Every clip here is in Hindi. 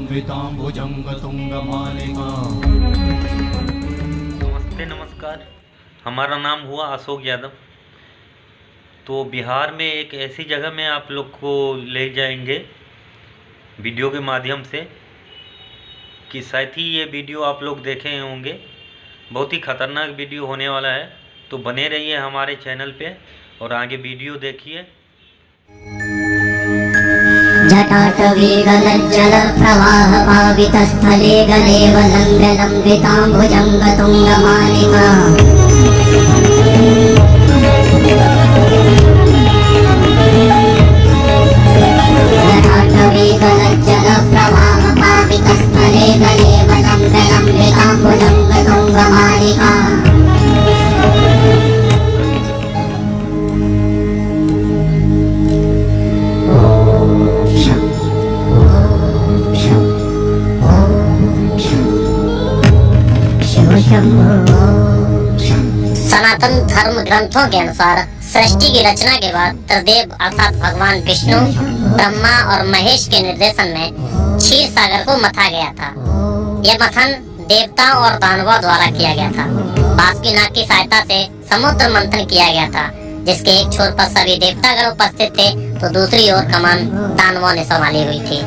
लम्बिताम्बुजङ्गतुङ्गमालिका। नमस्ते, नमस्कार। हमारा नाम हुआ अशोक यादव। तो बिहार में एक ऐसी जगह में आप लोग को ले जाएंगे वीडियो के माध्यम से कि शायद ही ये वीडियो आप लोग देखे होंगे। बहुत ही ख़तरनाक वीडियो होने वाला है, तो बने रहिए हमारे चैनल पे और आगे वीडियो देखिए। जटाटवीगलज्जलप्रवाहपावितस्थले गलेव लम्बिताम्बुजङ्गतुङ्गमालिका। जटाटवीगलज्जलप्रवाहपावितस्थले गलेव लम्बिताम्बुजङ्गतुङ्गमालिका। सनातन धर्म ग्रंथों के अनुसार सृष्टि की रचना के बाद त्रिदेव अर्थात भगवान विष्णु, ब्रह्मा और महेश के निर्देशन में क्षीर सागर को मथा गया था। यह मथन देवताओं और दानवों द्वारा किया गया था। बासुकीनाग की सहायता से समुद्र मंथन किया गया था, जिसके एक छोर पर सभी देवतागण उपस्थित थे तो दूसरी ओर कमान दानवों ने संभाली हुई थी।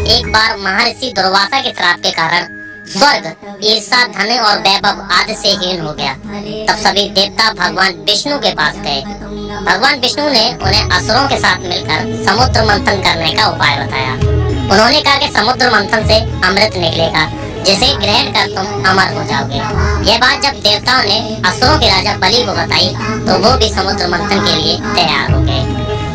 एक बार महर्षि दुर्वासा के श्राप के कारण स्वर्ग ईर्षा, धन और वैभव आदि से हीन हो गया। तब सभी देवता भगवान विष्णु के पास गए। भगवान विष्णु ने उन्हें असुरों के साथ मिलकर समुद्र मंथन करने का उपाय बताया। उन्होंने कहा कि समुद्र मंथन से अमृत निकलेगा, जिसे ग्रहण कर तुम अमर हो जाओगे। यह बात जब देवताओं ने असुरों के राजा बलि को बताई तो वो भी समुद्र मंथन के लिए तैयार हो गए।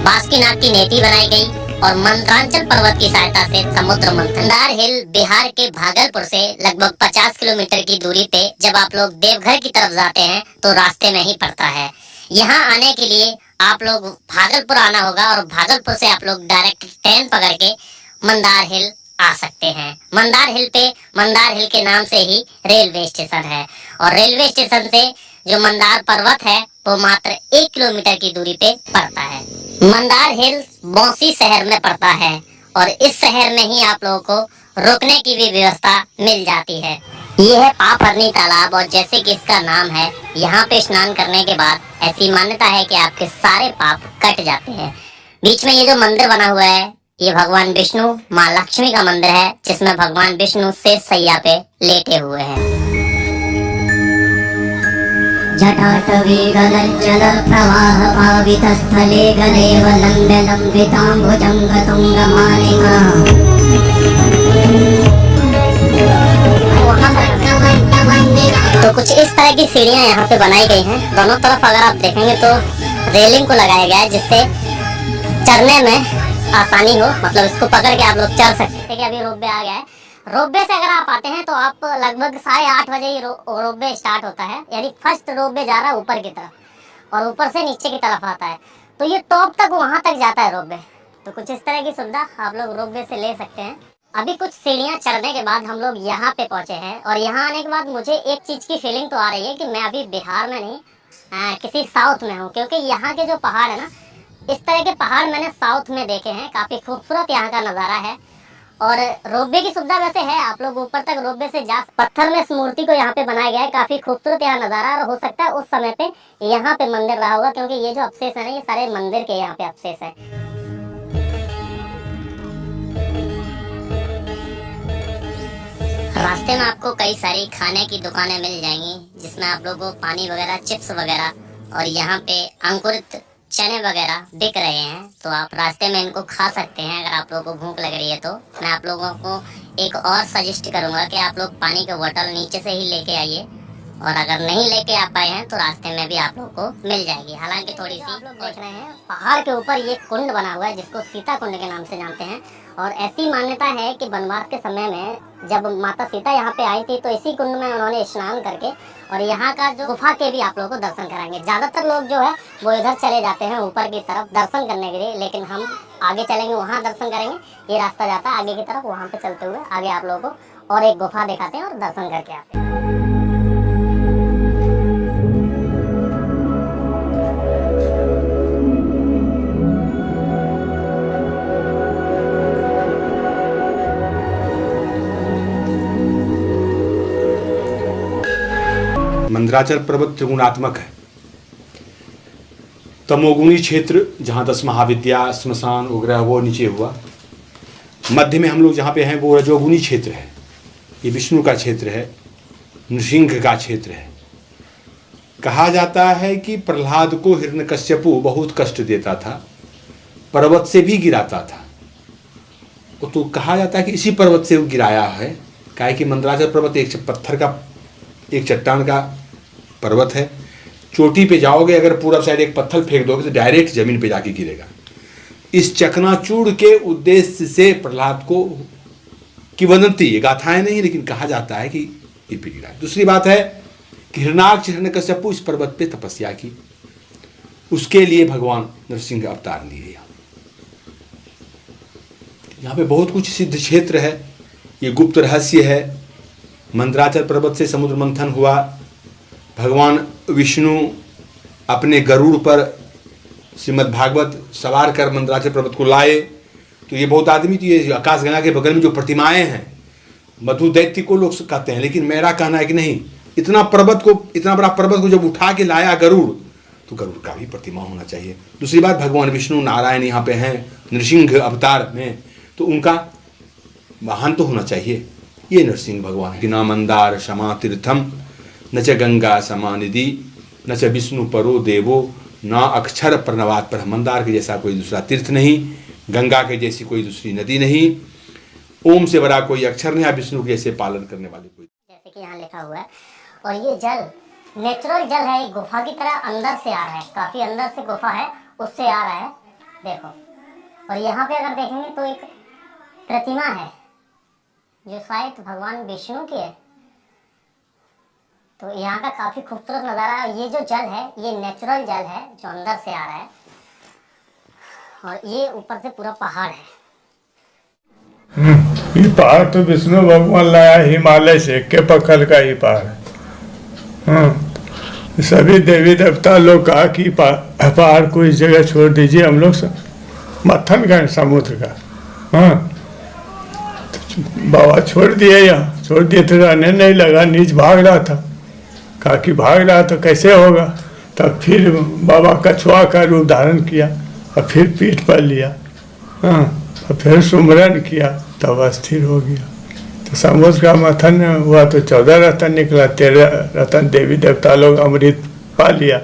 बासुकीनाग की नीति बनाई गई और मंत्रांचल पर्वत की सहायता से समुद्र मंथन। मंदार हिल बिहार के भागलपुर से लगभग 50 किलोमीटर की दूरी पे जब आप लोग देवघर की तरफ जाते हैं तो रास्ते में ही पड़ता है। यहाँ आने के लिए आप लोग भागलपुर आना होगा और भागलपुर से आप लोग डायरेक्ट ट्रेन पकड़ के मंदार हिल आ सकते हैं। मंदार हिल पे मंदार हिल के नाम से ही रेलवे स्टेशन है और रेलवे स्टेशन से जो मंदार पर्वत है वो मात्र 1 किलोमीटर की दूरी पे पड़ता है। मंदार हिल बौंसी शहर में पड़ता है और इस शहर में ही आप लोगों को रुकने की भी व्यवस्था मिल जाती है। ये है पापहरनी तालाब और जैसे कि इसका नाम है, यहाँ पे स्नान करने के बाद ऐसी मान्यता है कि आपके सारे पाप कट जाते हैं। बीच में ये जो मंदिर बना हुआ है ये भगवान विष्णु माँ लक्ष्मी का मंदिर है, जिसमें भगवान विष्णु शेष सैया पे लेटे हुए हैं। जटाटवीगलज्जलप्रवाहपावितस्थले गलेव लम्बिताम्बुजङ्गतुङ्गमालिका। तो कुछ इस तरह की सीढ़ियाँ यहाँ पे बनाई गई हैं। दोनों तरफ अगर आप देखेंगे तो रेलिंग को लगाया गया है, जिससे चढ़ने में आसानी हो, मतलब इसको पकड़ के आप लोग चढ़ सकते हैं। अभी रोपवे आ गया है। रोपवे से अगर आप आते हैं तो आप लगभग 8:30 बजे ही रोपवे स्टार्ट होता है, यानी फर्स्ट रोपवे जा रहा है ऊपर की तरफ और ऊपर से नीचे की तरफ आता है, तो ये टॉप तक वहाँ तक जाता है रोपवे। तो कुछ इस तरह की सुविधा आप लोग रोपवे से ले सकते हैं। अभी कुछ सीढ़ियाँ चढ़ने के बाद हम लोग यहाँ पे पहुँचे हैं और यहाँ आने के बाद मुझे एक चीज़ की फीलिंग तो आ रही है कि मैं अभी बिहार में नहीं किसी साउथ में हूँ, क्योंकि यहाँ के जो पहाड़ है ना, इस तरह के पहाड़ मैंने साउथ में देखे हैं। काफ़ी खूबसूरत यहाँ का नज़ारा है और रोपवे की सुविधा वैसे है, आप लोग ऊपर तक रोपवे से जा। पत्थर में इस मूर्ति को यहाँ पे बनाया गया है। काफ़ी खूबसूरत यहाँ नज़ारा और हो सकता है उस समय पे यहाँ पे मंदिर रहा होगा, क्योंकि ये जो अवशेष है ना, ये सारे मंदिर के यहाँ पे अवशेष है। रास्ते में आपको कई सारी खाने की दुकानें मिल जाएंगी, जिसमें आप लोगों को पानी वगैरह, चिप्स वगैरह और यहाँ पे अंकुरित चने वगैरह बिक रहे हैं, तो आप रास्ते में इनको खा सकते हैं। अगर आप लोगों को भूख लग रही है तो मैं आप लोगों को एक और सजेस्ट करूँगा कि आप लोग पानी का बोतल नीचे से ही लेके आइए और अगर नहीं लेके आ पाए हैं तो रास्ते में भी आप लोगों को मिल जाएगी। हालांकि थोड़ी सी आप लोग देख रहे हैं पहाड़ के ऊपर ये कुंड बना हुआ है जिसको सीता कुंड के नाम से जानते हैं। और ऐसी मान्यता है कि वनवास के समय में जब माता सीता यहाँ पे आई थी तो इसी कुंड में उन्होंने स्नान करके और यहाँ का जो गुफा के भी आप लोगों को दर्शन कराएंगे। ज्यादातर लोग जो है वो इधर चले जाते हैं ऊपर की तरफ दर्शन करने के लिए, लेकिन हम आगे चलेंगे वहाँ दर्शन करेंगे। ये रास्ता जाता है आगे की तरफ, वहाँ पे चलते हुए आगे आप लोगों को और एक गुफा दिखाते हैं और दर्शन करके आते हैं। मंदराचल पर्वत त्रिगुणात्मक है। तमोगुणी क्षेत्र जहाँ 10 महाविद्या श्मशान वगैरह वो नीचे हुआ। मध्य में हम लोग जहाँ पे हैं वो रजोगुणी क्षेत्र है। ये विष्णु का क्षेत्र है, नृसिंह का क्षेत्र है। कहा जाता है कि प्रहलाद को हिरण्यकश्यपु बहुत कष्ट देता था, पर्वत से भी गिराता था। तो कहा जाता है कि इसी पर्वत से वो गिराया है। काहे कि मंदराचल पर्वत एक पत्थर का, एक चट्टान का पर्वत है। चोटी पे जाओगे अगर पूरब साइड एक पत्थर फेंक दोगे तो डायरेक्ट जमीन पे जाके गिरेगा। इस चकनाचूर के उद्देश्य से प्रहलाद को किंवदंती, ये गाथाएं नहीं लेकिन कहा जाता है कि ये पे गिरा। दूसरी बात है कि हिरण्याक्ष हिरण्यकश्यपु इस पर्वत पे तपस्या की, उसके लिए भगवान नरसिंह अवतार लिए। यहाँ पे बहुत कुछ सिद्ध क्षेत्र है, ये गुप्त रहस्य है। मंदराचल पर्वत से समुद्र मंथन हुआ, भगवान विष्णु अपने गरुड़ पर श्रीमद् भागवत सवार कर मंदराचल पर्वत को लाए। तो ये बहुत आदमी, तो ये आकाशगंगा के बगल में जो प्रतिमाएं हैं मधु दैत्य को लोग कहते हैं, लेकिन मेरा कहना है कि नहीं, इतना बड़ा पर्वत को जब उठा के लाया गरुड़, तो गरुड़ का भी प्रतिमा होना चाहिए। दूसरी बात, भगवान विष्णु नारायण यहाँ पे हैं नृसिंह अवतार में, तो उनका वाहन तो होना चाहिए। ये नरसिंह भगवान है। न मंदार क्षमा तीर्थम न च गंगा समानिधि न च विष्णु परो देवो न अक्षर प्रणवात पर। मंदार के जैसा कोई दूसरा तीर्थ नहीं, गंगा के जैसी कोई दूसरी नदी नहीं, ओम से बड़ा कोई अक्षर नहीं, विष्णु के जैसे पालन करने वाले कोई। जैसे कि यहाँ लिखा हुआ है, और ये जल नेचुरल जल है, एक गुफा की तरह अंदर से आ रहा है, काफी अंदर से गुफा है उससे आ रहा है, देखो। और यहाँ पे अगर देखेंगे तो एक प्रतिमा है जो शायद भगवान विष्णु की है। तो यहाँ का काफी खूबसूरत नज़ारा है। ये जो जल है ये नेचुरल जल है जो अंदर से आ रहा है, और ये ऊपर से पूरा पहाड़ है। ये पहाड़ तो विष्णु भगवान लाया हिमालय से, के पखल का ही पहाड़ है। सभी देवी देवता लोग कहा कि पहाड़ को इस जगह छोड़ दीजिए, हम लोग मत्थन करें समुद्र का। तो बाबा छोड़ दिए, यहाँ छोड़ दिए तो रहने नहीं लगा, नीच भाग रहा था। कहा कि भाग रहा तो कैसे होगा, तब फिर बाबा कछुआ का रूप धारण किया और फिर पीठ पर लिया, और फिर सुमरन किया, तब स्थिर हो गया। तो समुद्र का मंथन हुआ तो 14 रत्न निकला, 13 रत्न देवी देवता लोग अमृत पा लिया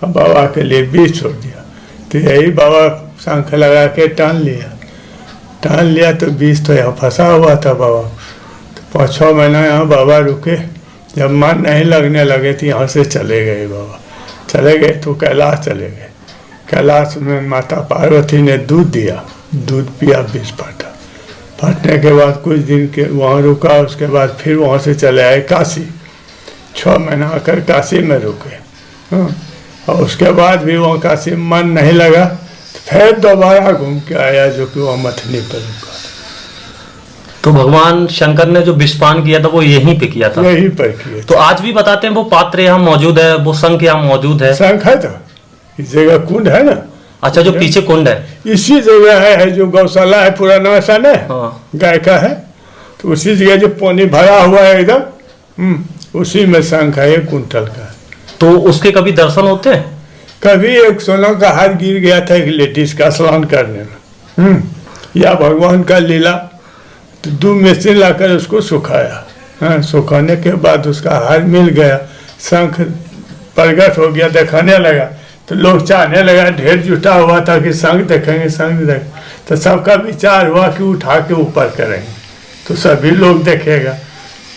और बाबा के लिए बीज छोड़ दिया। तो यही बाबा शंख लगा के टान लिया तो बीज तो यहाँ फंसा हुआ था बाबा। तो 5-6 महीना यहाँ बाबा रुके, जब मन नहीं लगने लगे तो यहाँ से चले गए बाबा। चले गए तो कैलाश चले गए। कैलाश में माता पार्वती ने दूध दिया, दूध पिया, बीज फटने के बाद कुछ दिन के वहाँ रुका। उसके बाद फिर वहाँ से चले आए काशी, 6 महीना आकर काशी में रुके। और उसके बाद भी वहाँ काशी में मन नहीं लगा, फिर दोबारा घूम के आया, जो कि वहाँ मथनी पर रुका। तो भगवान शंकर ने जो विषपान किया था वो यहीं पे किया था? यहीं पर किया। तो आज भी बताते हैं वो पात्र यहाँ मौजूद है, वो शंख यहाँ मौजूद है? शंख है, तो इस जगह कुंड है ना। अच्छा, जो पीछे कुंड है इसी जगह है जो गौशाला है पुराना वैसा नहीं, गाय का है, तो उसी जगह जो पानी भरा हुआ है एकदम, उसी में शंख है, 1 कुंटल का। तो उसके कभी दर्शन होते हैं? कभी एक सोना का हार गिर गया था एक लेडीज का स्नान करने में, या भगवान का लीला, तो 2 मशीन लाकर उसको सुखाया। सुखाने के बाद उसका हार मिल गया, शंख प्रगट हो गया, दिखाने लगा, तो लोग चाहने लगा, ढेर जुटा हुआ था कि शंख देखेंगे, शंख देखेंगे। तो सबका विचार हुआ कि उठा के ऊपर करेंगे तो सभी लोग देखेगा।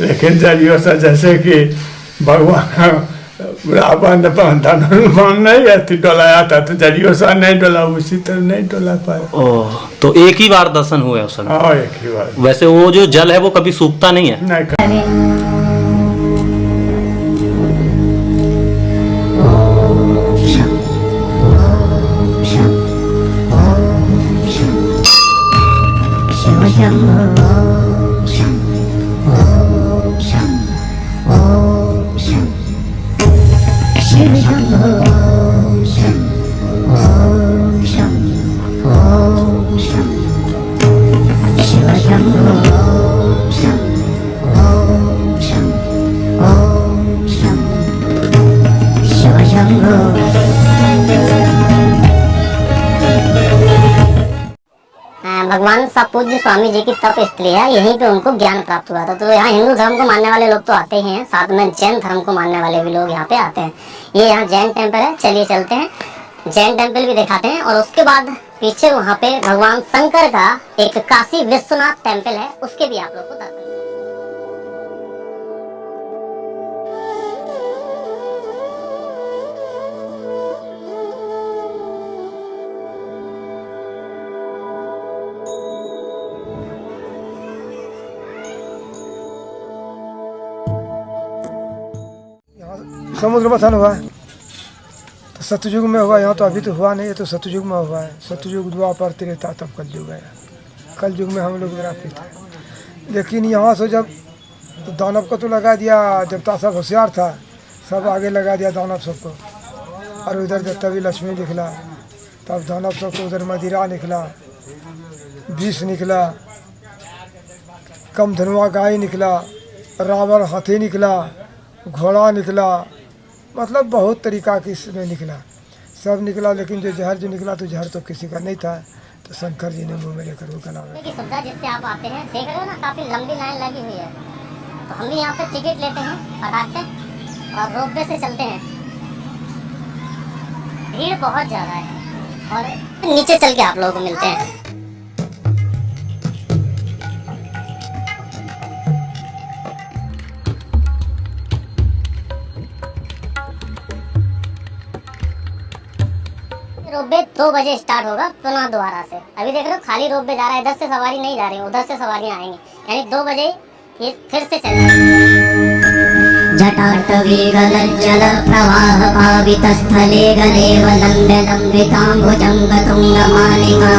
लेकिन जब सा जैसे कि भगवान रावण धनुर्बाण नहीं रहती डोलाया था, तो जरियो सा नहीं डोला, उसी तरह नहीं डोला पाया। ओह, तो एक ही बार दर्शन हुए उस समय? हाँ, एक ही बार। वैसे वो जो जल है वो कभी सूखता नहीं है? नहीं। भगवान पूज्य स्वामी जी की तप स्थली है, यहीं पे उनको ज्ञान प्राप्त हुआ था। तो यहाँ हिंदू धर्म को मानने वाले लोग तो आते ही हैं, साथ में जैन धर्म को मानने वाले भी लोग यहाँ पे आते हैं। ये यहाँ जैन टेम्पल है, चलिए चलते हैं, जैन टेम्पल भी दिखाते हैं। और उसके बाद पीछे वहाँ पे भगवान शंकर का एक काशी विश्वनाथ टेम्पल है, उसके भी आप लोग को दर्शन। समुद्र मंथन हुआ है तो सतयुग में हुआ, यहाँ तो अभी तो हुआ नहीं है, तो सतयुग में हुआ है। सतयुग द्वापर त्रेता तब कल युग है। कल युग में हम लोग विरापित है। लेकिन यहाँ से जब तो दानव को तो लगा दिया, देवता सब होशियार था, सब आगे लगा दिया दानव सबको। और उधर जब तभी लक्ष्मी निकला, तब दानव सबको उधर मदिरा निकला, विष निकला, कम धनुआ गाय निकला, रावण हाथी निकला, घोड़ा निकला, मतलब बहुत तरीका की इसमें निकला, सब निकला। लेकिन जो जहर जो निकला, तो जहर तो किसी का नहीं था, तो शंकर जी ने मुंह में लेकर वो गला में। सुविधा जिससे आप आते हैं, देख रहे हो ना, काफी लंबी लाइन लगी हुई है। तो हम भी यहाँ पे टिकट लेते हैं फटाक से और रोपवे से चलते हैं। भीड़ बहुत ज्यादा है और नीचे चल के आप लोगों को मिलते हैं। रोपवे 2 बजे स्टार्ट होगा पुनः दोबारा से। अभी देख रहे हो खाली रोपवे जा रहा है, इधर से सवारी नहीं जा रही, उधर से सवारियां आएंगी, यानी 2 बजे ये फिर से चलेगा। जटाटवीगलज्जल प्रवाह पावित स्थले गलेव लम्ब्य लम्बिताम्बुजं गतुंग मालिका